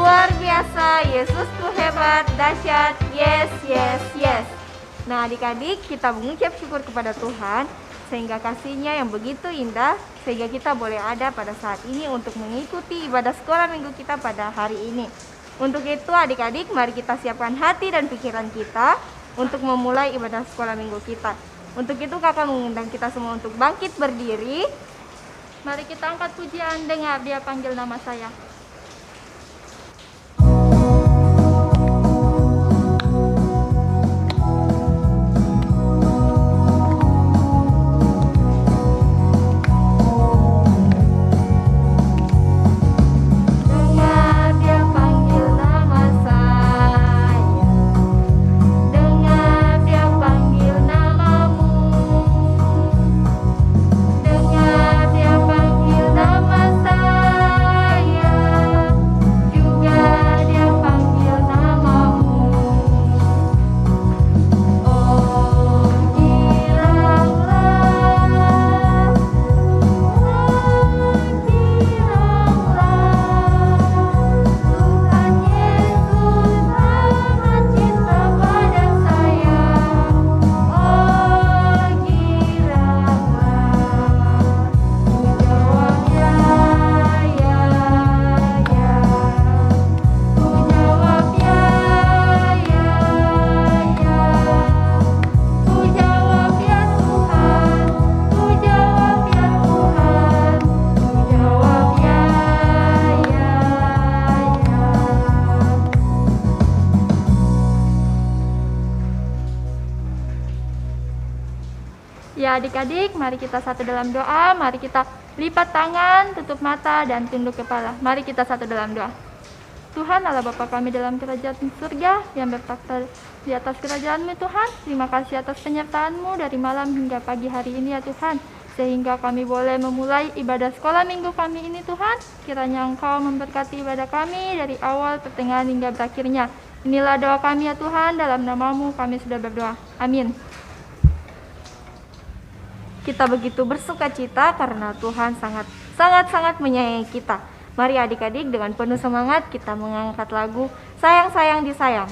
Luar biasa, Yesus tuh hebat, dahsyat, yes, yes, yes. Nah adik-adik, kita mengucap syukur kepada Tuhan sehingga kasih-Nya yang begitu indah sehingga kita boleh ada pada saat ini untuk mengikuti ibadah sekolah minggu kita pada hari ini. Untuk itu adik-adik, mari kita siapkan hati dan pikiran kita untuk memulai ibadah sekolah minggu kita. Untuk itu kakak mengundang kita semua untuk bangkit berdiri. Mari kita angkat pujian, dengar Dia panggil nama saya. Ya adik-adik, mari kita satu dalam doa, mari kita lipat tangan, tutup mata, dan tunduk kepala. Mari kita satu dalam doa. Tuhan Allah Bapa kami dalam kerajaan surga yang bertakhta di atas kerajaan-Mu Tuhan, terima kasih atas penyertaan-Mu dari malam hingga pagi hari ini ya Tuhan, sehingga kami boleh memulai ibadah sekolah minggu kami ini Tuhan. Kiranya Engkau memberkati ibadah kami dari awal, pertengahan, hingga berakhirnya. Inilah doa kami ya Tuhan, dalam nama-Mu kami sudah berdoa. Amin. Kita begitu bersuka cita karena Tuhan sangat menyayangi kita. Mari adik-adik dengan penuh semangat kita mengangkat lagu Sayang Sayang Disayang.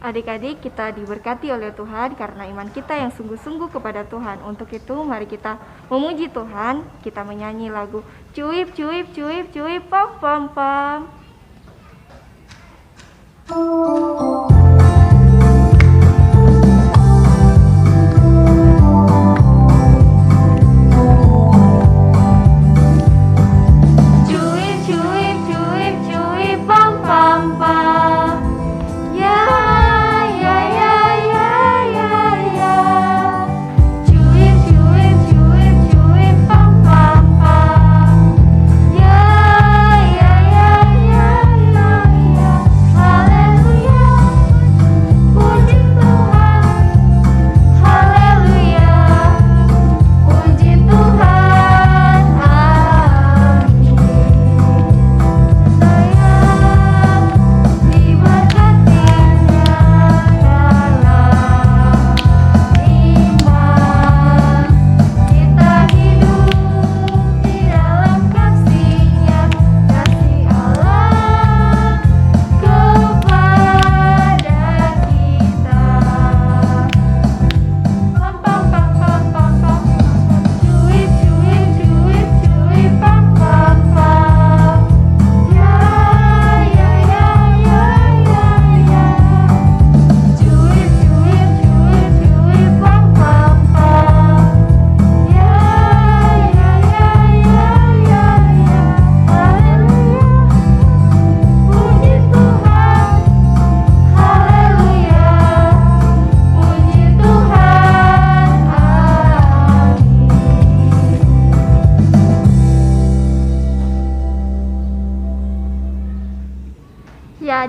Adik-adik, kita diberkati oleh Tuhan karena iman kita yang sungguh-sungguh kepada Tuhan. Untuk itu mari kita memuji Tuhan. Kita menyanyi lagu Cuip cuip cuip cuip pom pom pom. Yeah.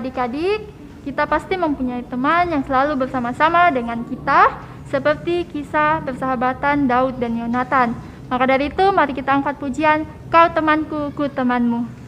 adik-adik, kita pasti mempunyai teman yang selalu bersama-sama dengan kita, seperti kisah persahabatan Daud dan Yonatan. Maka dari itu, mari kita angkat pujian, Kau temanku, ku temanmu.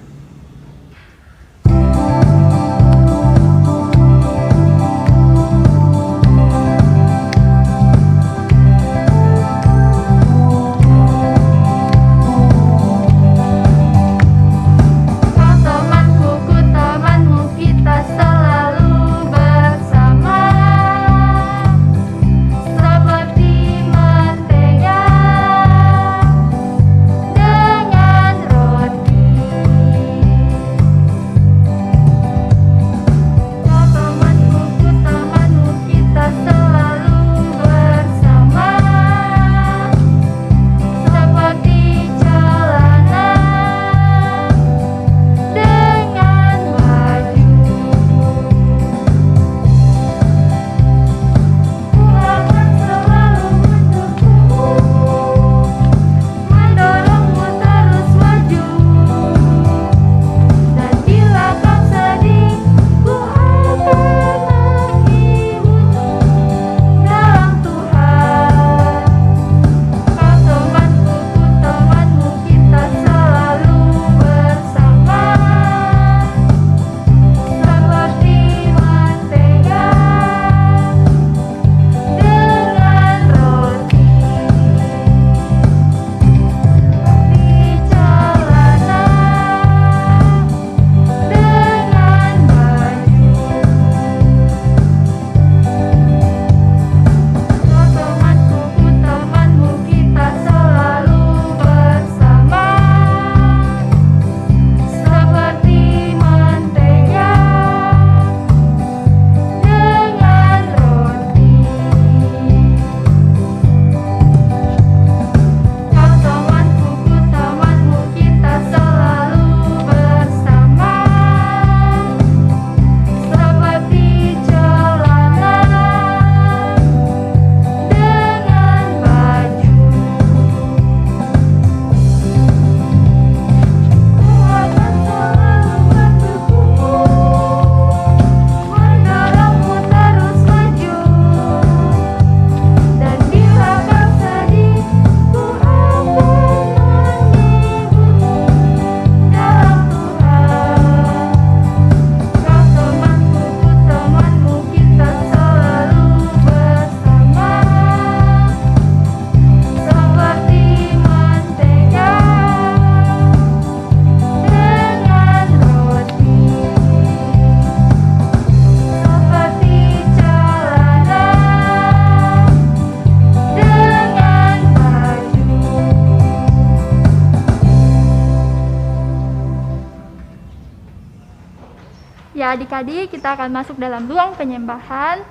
Ya adik-adik, kita akan masuk dalam ruang penyembahan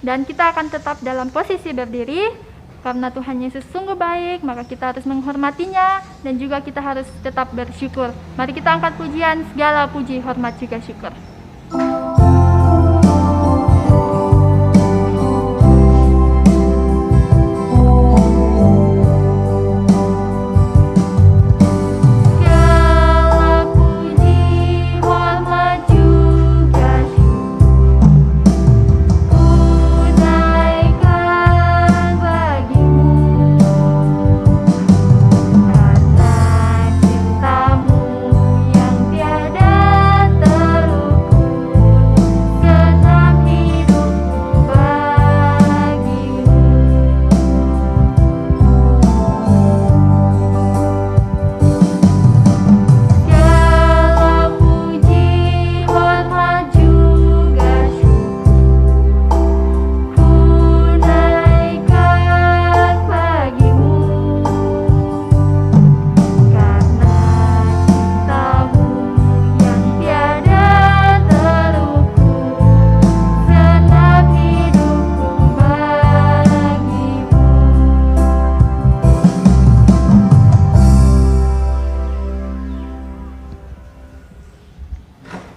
dan kita akan tetap dalam posisi berdiri karena Tuhan Yesus sungguh baik, maka kita harus menghormatinya dan juga kita harus tetap bersyukur. Mari kita angkat pujian, segala puji, hormat juga syukur.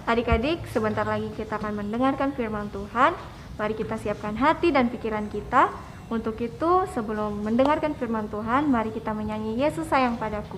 Adik-adik, sebentar lagi kita akan mendengarkan firman Tuhan. Mari kita siapkan hati dan pikiran kita. Untuk itu, sebelum mendengarkan firman Tuhan, mari kita menyanyi Yesus sayang padaku.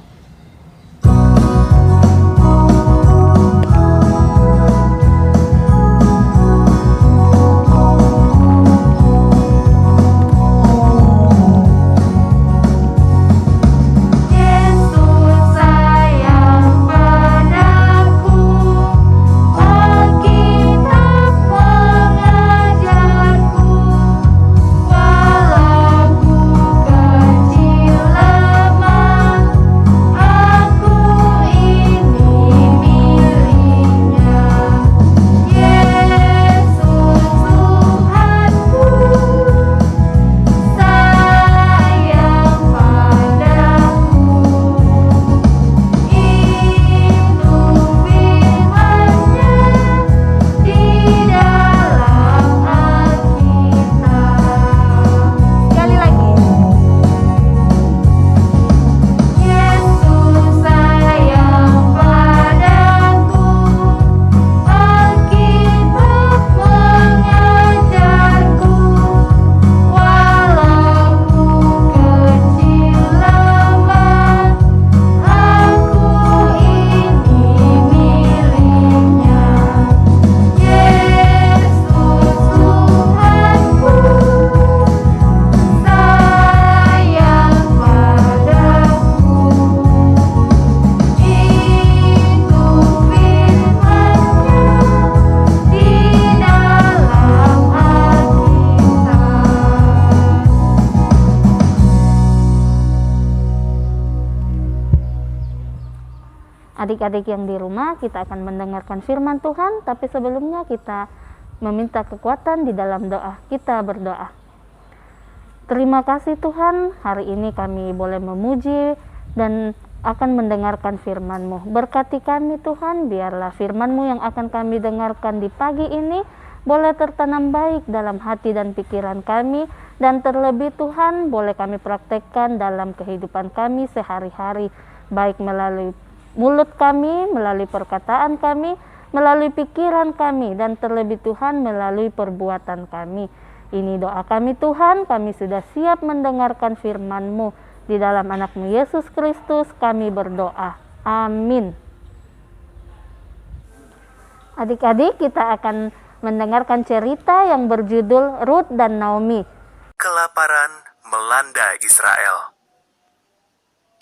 adik-adik yang di rumah, kita akan mendengarkan firman Tuhan, tapi sebelumnya kita meminta kekuatan di dalam doa. Kita berdoa. Terima kasih Tuhan, hari ini kami boleh memuji dan akan mendengarkan firman-Mu. Berkati kami Tuhan, biarlah firman-Mu yang akan kami dengarkan di pagi ini boleh tertanam baik dalam hati dan pikiran kami, dan terlebih Tuhan boleh kami praktekkan dalam kehidupan kami sehari-hari, baik melalui mulut kami, melalui perkataan kami, melalui pikiran kami, dan terlebih Tuhan melalui perbuatan kami. Ini doa kami Tuhan, kami sudah siap mendengarkan firman-Mu. Di dalam anak-Mu Yesus Kristus kami berdoa. Amin. Adik-adik, kita akan mendengarkan cerita yang berjudul Rut dan Naomi. Kelaparan melanda Israel.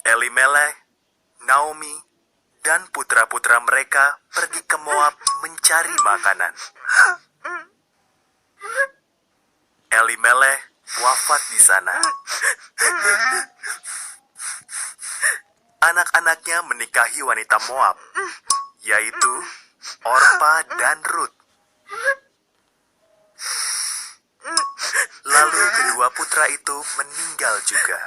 Elimelek, Naomi, dan putra-putra mereka pergi ke Moab mencari makanan. Elimelek wafat di sana. Anak-anaknya menikahi wanita Moab, yaitu Orpa dan Rut. Lalu kedua putra itu meninggal juga.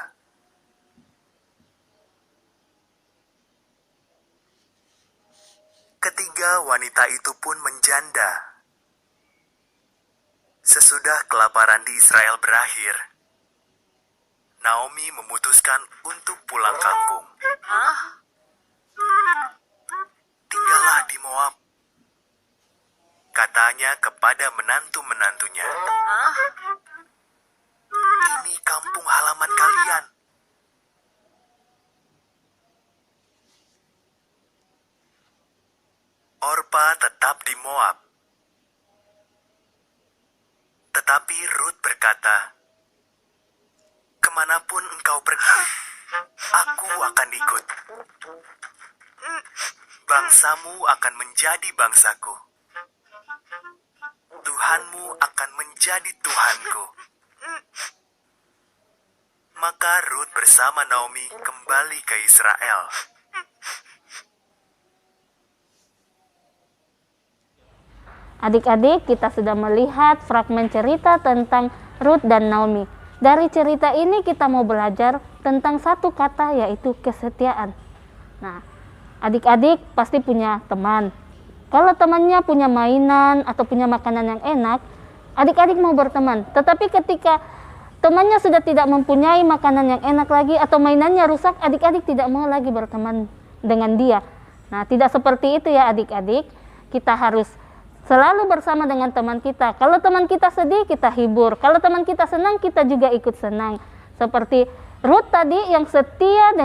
Ketiga wanita itu pun menjanda. Sesudah kelaparan di Israel berakhir, Naomi memutuskan untuk pulang kampung. Tinggallah di Moab, katanya kepada menantu-menantunya. Ini kampung halaman kalian. Orpa tetap di Moab. Tetapi Rut berkata, "Kemanapun engkau pergi, aku akan ikut. Bangsamu akan menjadi bangsaku. Tuhanmu akan menjadi Tuhanku." Maka Rut bersama Naomi kembali ke Israel. Adik-adik, kita sudah melihat fragmen cerita tentang Rut dan Naomi. Dari cerita ini kita mau belajar tentang satu kata, yaitu kesetiaan. Nah, adik-adik pasti punya teman. Kalau temannya punya mainan atau punya makanan yang enak, adik-adik mau berteman. Tetapi ketika temannya sudah tidak mempunyai makanan yang enak lagi atau mainannya rusak, adik-adik tidak mau lagi berteman dengan dia. Nah, tidak seperti itu ya adik-adik. Kita harus selalu bersama dengan teman kita. Kalau teman kita sedih, kita hibur. Kalau teman kita senang, kita juga ikut senang. Seperti Rut tadi yang setia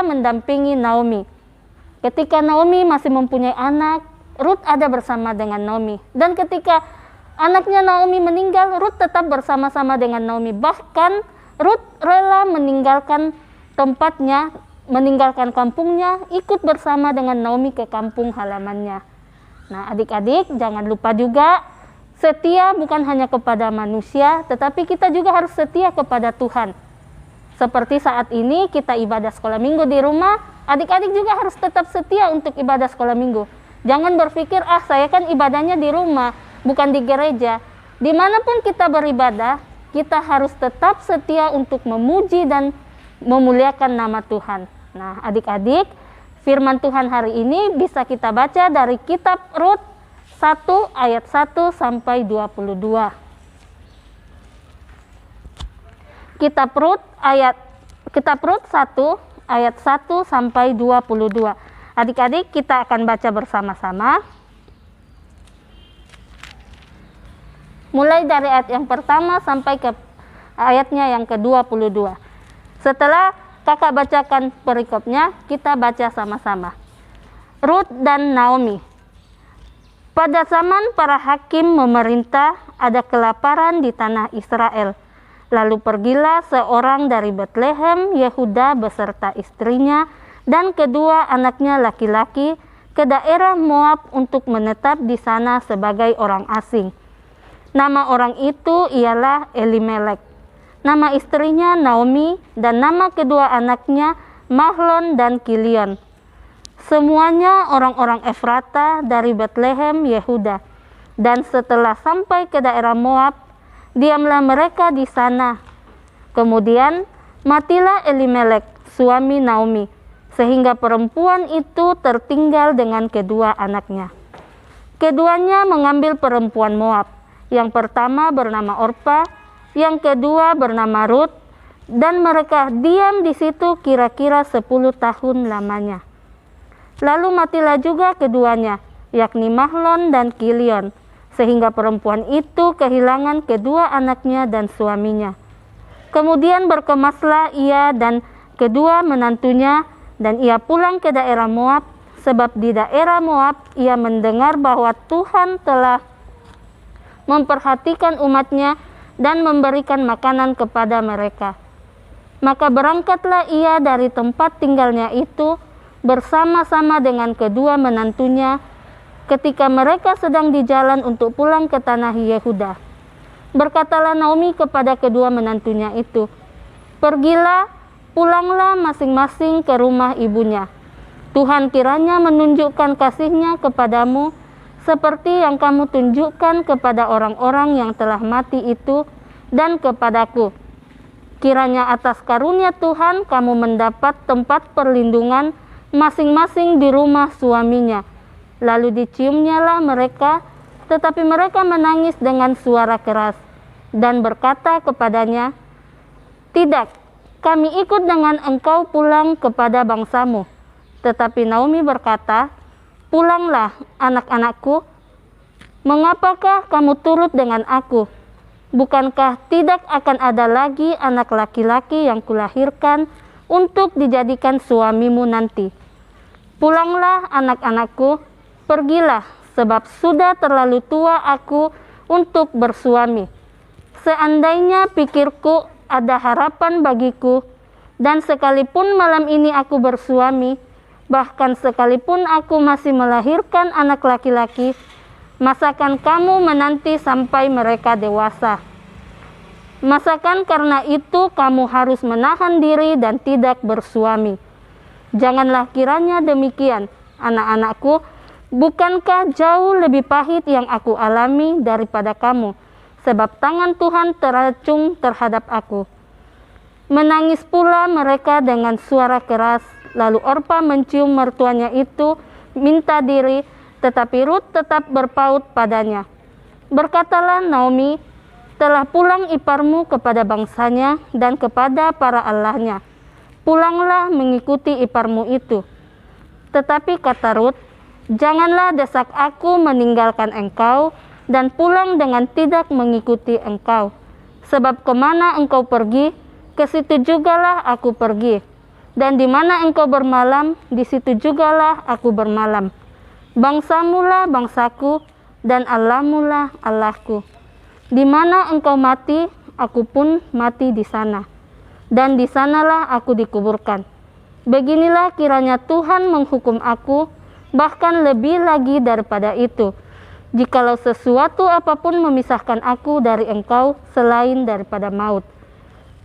mendampingi Naomi. Ketika Naomi masih mempunyai anak, Rut ada bersama dengan Naomi. Dan ketika anaknya Naomi meninggal, Rut tetap bersama-sama dengan Naomi. Bahkan Rut rela meninggalkan tempatnya, meninggalkan kampungnya, ikut bersama dengan Naomi ke kampung halamannya. Nah, adik-adik jangan lupa juga, setia bukan hanya kepada manusia, tetapi kita juga harus setia kepada Tuhan. Seperti saat ini kita ibadah sekolah minggu di rumah, adik-adik juga harus tetap setia untuk ibadah sekolah minggu. Jangan berpikir, saya kan ibadahnya di rumah, bukan di gereja. Dimanapun kita beribadah, kita harus tetap setia untuk memuji dan memuliakan nama Tuhan. Nah, adik-adik, firman Tuhan hari ini bisa kita baca dari kitab Rut 1 ayat 1 sampai 22. Kitab Rut 1 ayat 1 sampai 22. Adik-adik, kita akan baca bersama-sama. Mulai dari ayat yang pertama sampai ke ayatnya yang ke-22. Setelah kakak bacakan perikopnya, kita baca sama-sama. Rut dan Naomi. Pada zaman para hakim memerintah, ada kelaparan di tanah Israel. Lalu pergilah seorang dari Betlehem, Yehuda beserta istrinya dan kedua anaknya laki-laki ke daerah Moab untuk menetap di sana sebagai orang asing. Nama orang itu ialah Elimelek. Nama istrinya Naomi dan nama kedua anaknya Mahlon, dan Kilion. Semuanya orang-orang Efrata dari Betlehem, Yehuda. Dan setelah sampai ke daerah Moab, diamlah mereka di sana. Kemudian matilah Elimelek, suami Naomi, sehingga perempuan itu tertinggal dengan kedua anaknya. Keduanya mengambil perempuan Moab. Yang pertama bernama Orpa, yang kedua bernama Rut, dan mereka diam di situ kira-kira 10 tahun lamanya. Lalu matilah juga keduanya, yakni Mahlon dan Kilion, sehingga perempuan itu kehilangan kedua anaknya dan suaminya. Kemudian berkemaslah ia dan kedua menantunya, dan ia pulang ke daerah Moab, sebab di daerah Moab ia mendengar bahwa Tuhan telah memperhatikan umatnya dan memberikan makanan kepada mereka. Maka berangkatlah ia dari tempat tinggalnya itu bersama-sama dengan kedua menantunya ketika mereka sedang di jalan untuk pulang ke tanah Yehuda. Berkatalah Naomi kepada kedua menantunya itu, "Pergilah, pulanglah masing-masing ke rumah ibunya. Tuhan kiranya menunjukkan kasih-Nya kepadamu seperti yang kamu tunjukkan kepada orang-orang yang telah mati itu dan kepadaku. Kiranya atas karunia Tuhan kamu mendapat tempat perlindungan masing-masing di rumah suaminya." Lalu diciumnyalah mereka, tetapi mereka menangis dengan suara keras dan berkata kepadanya, "Tidak, kami ikut dengan engkau pulang kepada bangsamu." Tetapi Naomi berkata, "Pulanglah, anak-anakku. Mengapakah kamu turut dengan aku? Bukankah tidak akan ada lagi anak laki-laki yang kulahirkan untuk dijadikan suamimu nanti? Pulanglah, anak-anakku, pergilah, sebab sudah terlalu tua aku untuk bersuami. Seandainya pikirku ada harapan bagiku, dan sekalipun malam ini aku bersuami, bahkan sekalipun aku masih melahirkan anak laki-laki, masakan kamu menanti sampai mereka dewasa? Masakan karena itu kamu harus menahan diri dan tidak bersuami? Janganlah kiranya demikian, anak-anakku. Bukankah jauh lebih pahit yang aku alami daripada kamu, sebab tangan Tuhan teracung terhadap aku." Menangis pula mereka dengan suara keras. Lalu Orpa mencium mertuanya itu, minta diri, tetapi Rut tetap berpaut padanya. Berkatalah Naomi, "Telah pulang iparmu kepada bangsanya dan kepada para allahnya. Pulanglah mengikuti iparmu itu." Tetapi kata Rut, "Janganlah desak aku meninggalkan engkau dan pulang dengan tidak mengikuti engkau. Sebab kemana engkau pergi, ke situ jugalah aku pergi. Dan di mana engkau bermalam, di situ jugalah aku bermalam. Bangsamulah bangsaku, dan Allahmulah Allahku. Di mana engkau mati, aku pun mati di sana. Dan di sanalah aku dikuburkan. Beginilah kiranya Tuhan menghukum aku, bahkan lebih lagi daripada itu, jikalau sesuatu apapun memisahkan aku dari engkau selain daripada maut."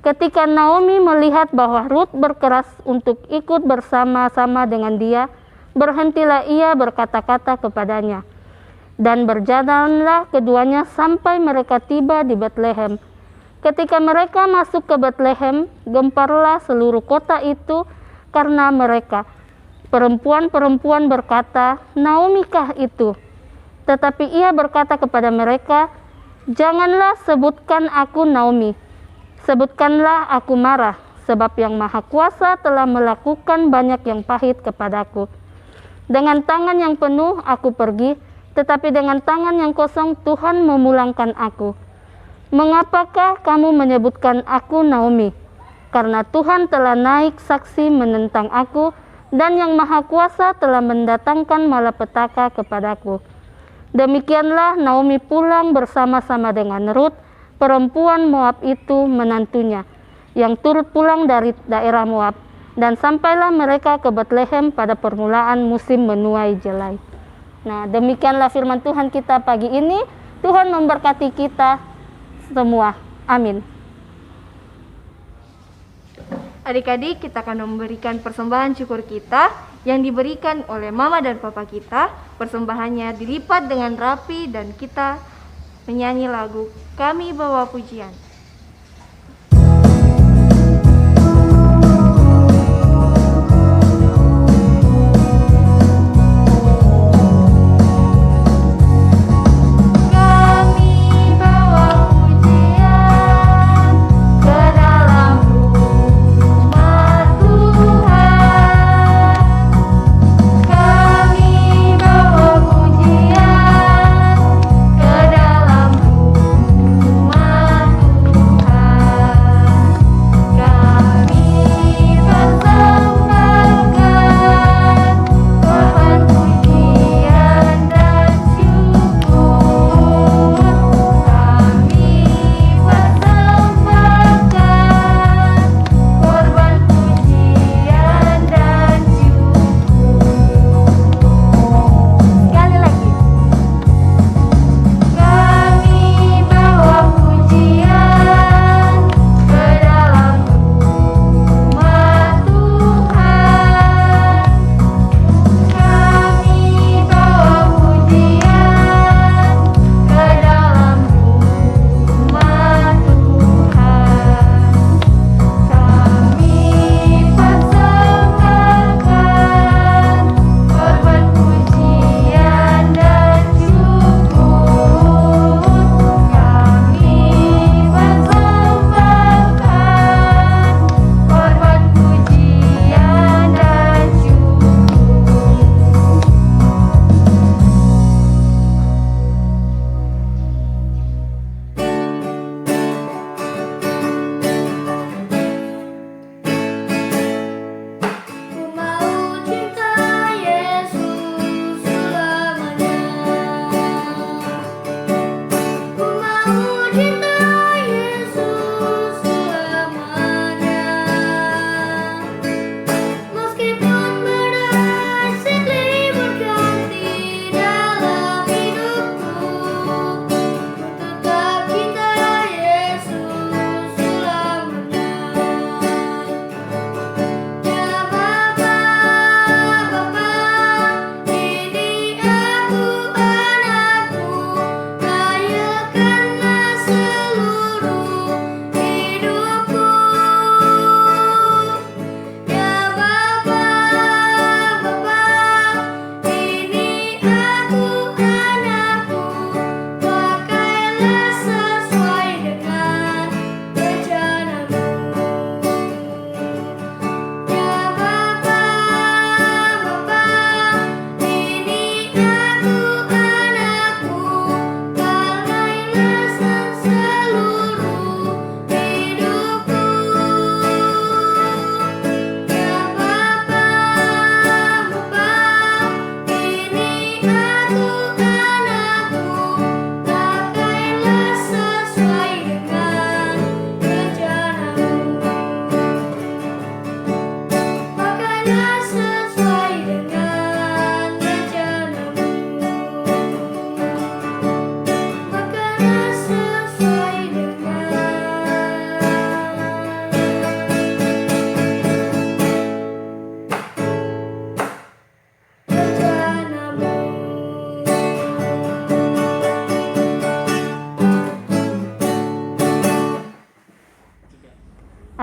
Ketika Naomi melihat bahwa Rut berkeras untuk ikut bersama-sama dengan dia, berhentilah ia berkata-kata kepadanya. Dan berjalanlah keduanya sampai mereka tiba di Betlehem. Ketika mereka masuk ke Betlehem, gemparlah seluruh kota itu karena mereka. Perempuan-perempuan berkata, "Naomi-kah itu?" Tetapi ia berkata kepada mereka, "Janganlah sebutkan aku Naomi. Sebutkanlah aku Marah, sebab yang Maha Kuasa telah melakukan banyak yang pahit kepadaku. Dengan tangan yang penuh aku pergi, tetapi dengan tangan yang kosong Tuhan memulangkan aku. Mengapakah kamu menyebutkan aku Naomi? Karena Tuhan telah naik saksi menentang aku, dan yang Maha Kuasa telah mendatangkan malapetaka kepadaku." Demikianlah Naomi pulang bersama-sama dengan Rut, perempuan Moab itu menantunya, yang turut pulang dari daerah Moab, dan sampailah mereka ke Betlehem pada permulaan musim menuai jelai. Nah, demikianlah firman Tuhan kita pagi ini. Tuhan memberkati kita semua. Amin. Adik-adik, kita akan memberikan persembahan syukur kita yang diberikan oleh mama dan papa kita. Persembahannya dilipat dengan rapi dan kita menyanyi lagu Kami Bawa Pujian.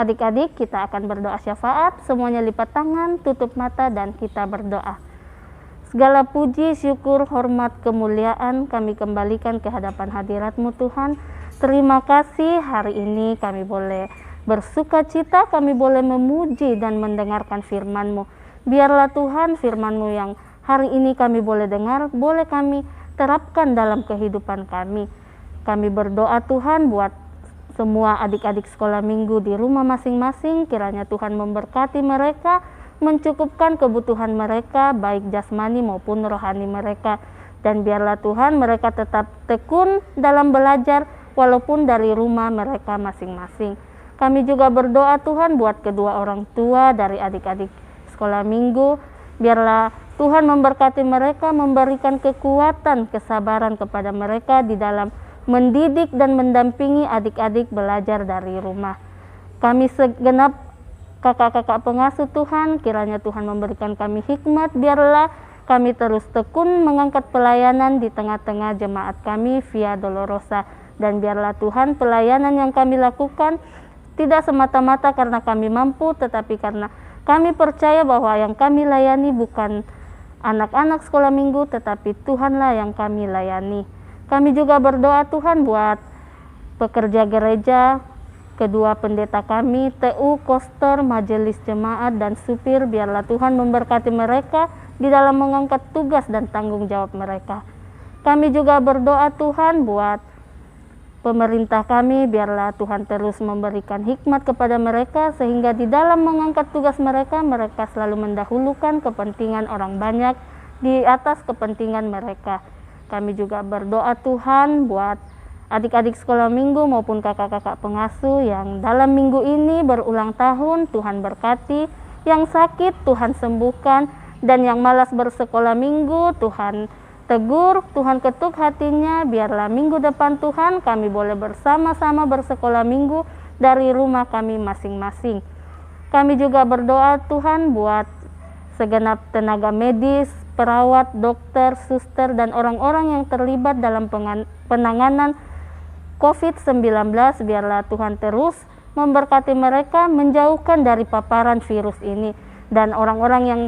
Adik-adik, kita akan berdoa syafaat, semuanya lipat tangan, tutup mata, dan kita berdoa. Segala puji, syukur, hormat, kemuliaan kami kembalikan ke hadapan hadirat-Mu Tuhan. Terima kasih hari ini kami boleh bersuka cita, kami boleh memuji dan mendengarkan firman-Mu. Biarlah Tuhan firman-Mu yang hari ini kami boleh dengar, boleh kami terapkan dalam kehidupan kami. Kami berdoa Tuhan buat semua adik-adik sekolah minggu di rumah masing-masing, kiranya Tuhan memberkati mereka, mencukupkan kebutuhan mereka, baik jasmani maupun rohani mereka. Dan biarlah Tuhan mereka tetap tekun dalam belajar, walaupun dari rumah mereka masing-masing. Kami juga berdoa Tuhan buat kedua orang tua dari adik-adik sekolah minggu, biarlah Tuhan memberkati mereka, memberikan kekuatan, kesabaran kepada mereka di dalam mendidik dan mendampingi adik-adik belajar dari rumah. Kami segenap kakak-kakak pengasuh Tuhan, kiranya Tuhan memberikan kami hikmat, biarlah kami terus tekun mengangkat pelayanan di tengah-tengah jemaat kami Via Dolorosa. Dan biarlah Tuhan pelayanan yang kami lakukan tidak semata-mata karena kami mampu, tetapi karena kami percaya bahwa yang kami layani bukan anak-anak sekolah minggu, tetapi Tuhanlah yang kami layani. Kami juga berdoa Tuhan buat pekerja gereja, kedua pendeta kami, TU, koster, majelis jemaat, dan supir. Biarlah Tuhan memberkati mereka di dalam mengangkat tugas dan tanggung jawab mereka. Kami juga berdoa Tuhan buat pemerintah kami, biarlah Tuhan terus memberikan hikmat kepada mereka, sehingga di dalam mengangkat tugas mereka, mereka selalu mendahulukan kepentingan orang banyak di atas kepentingan mereka. Kami juga berdoa Tuhan buat adik-adik sekolah minggu maupun kakak-kakak pengasuh yang dalam minggu ini berulang tahun. Tuhan berkati, yang sakit Tuhan sembuhkan, dan yang malas bersekolah minggu Tuhan tegur, Tuhan ketuk hatinya. Biarlah minggu depan Tuhan kami boleh bersama-sama bersekolah minggu dari rumah kami masing-masing. Kami juga berdoa Tuhan buat segenap tenaga medis, perawat, dokter, suster, dan orang-orang yang terlibat dalam penanganan COVID-19. Biarlah Tuhan terus memberkati mereka, menjauhkan dari paparan virus ini. Dan orang-orang yang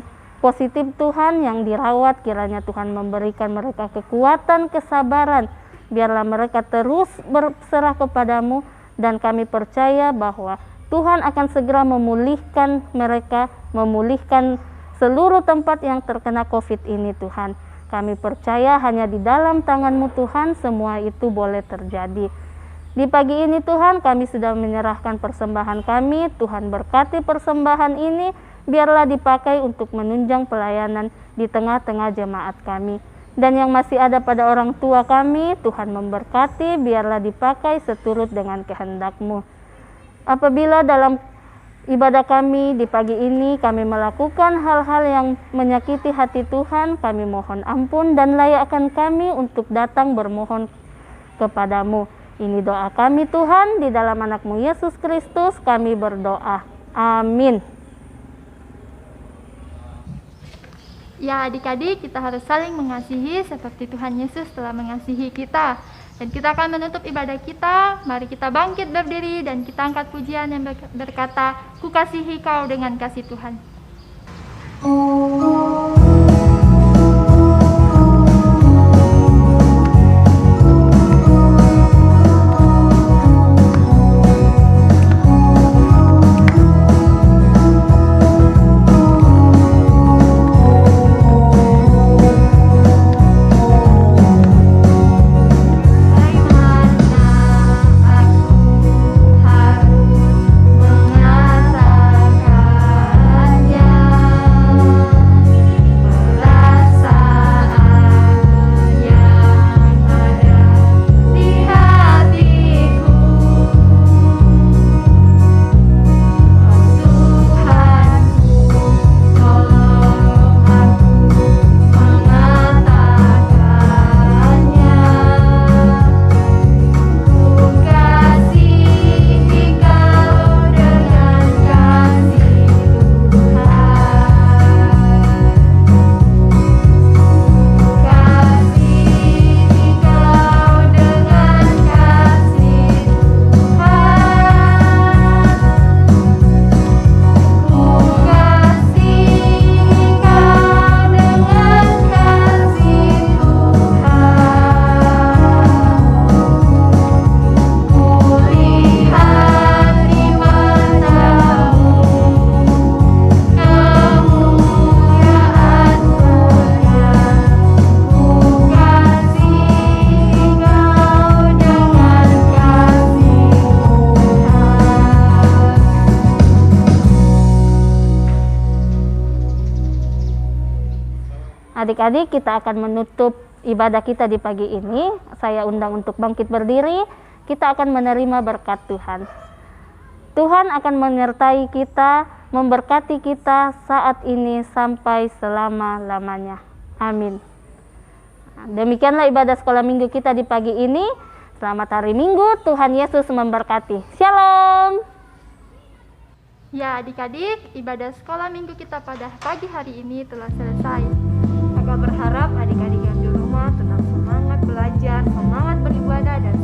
positif Tuhan yang dirawat, kiranya Tuhan memberikan mereka kekuatan, kesabaran. Biarlah mereka terus berserah kepadamu, dan kami percaya bahwa Tuhan akan segera memulihkan mereka, memulihkan seluruh tempat yang terkena COVID ini Tuhan. Kami percaya hanya di dalam tangan-Mu Tuhan semua itu boleh terjadi. Di pagi ini Tuhan kami sudah menyerahkan persembahan kami. Tuhan berkati persembahan ini, biarlah dipakai untuk menunjang pelayanan di tengah-tengah jemaat kami. Dan yang masih ada pada orang tua kami, Tuhan memberkati, biarlah dipakai seturut dengan kehendak-Mu. Apabila dalam ibadah kami di pagi ini kami melakukan hal-hal yang menyakiti hati Tuhan, kami mohon ampun dan layakkan kami untuk datang bermohon kepadamu. Ini doa kami Tuhan, di dalam anak-Mu Yesus Kristus kami berdoa. Amin. Ya adik-adik, kita harus saling mengasihi seperti Tuhan Yesus telah mengasihi kita. Dan kita akan menutup ibadah kita. Mari kita bangkit berdiri dan kita angkat pujian yang berkata, "Ku kasihi kau dengan kasih Tuhan." Adik-adik, kita akan menutup ibadah kita di pagi ini. Saya undang untuk bangkit berdiri. Kita akan menerima berkat Tuhan. Tuhan akan menyertai kita, memberkati kita saat ini sampai selama-lamanya. Amin. Demikianlah ibadah sekolah minggu kita di pagi ini. Selamat hari Minggu, Tuhan Yesus memberkati. Shalom. Ya adik-adik, ibadah sekolah minggu kita pada pagi hari ini telah selesai. Kakak berharap adik-adik yang di rumah tetap semangat belajar, semangat beribadah, dan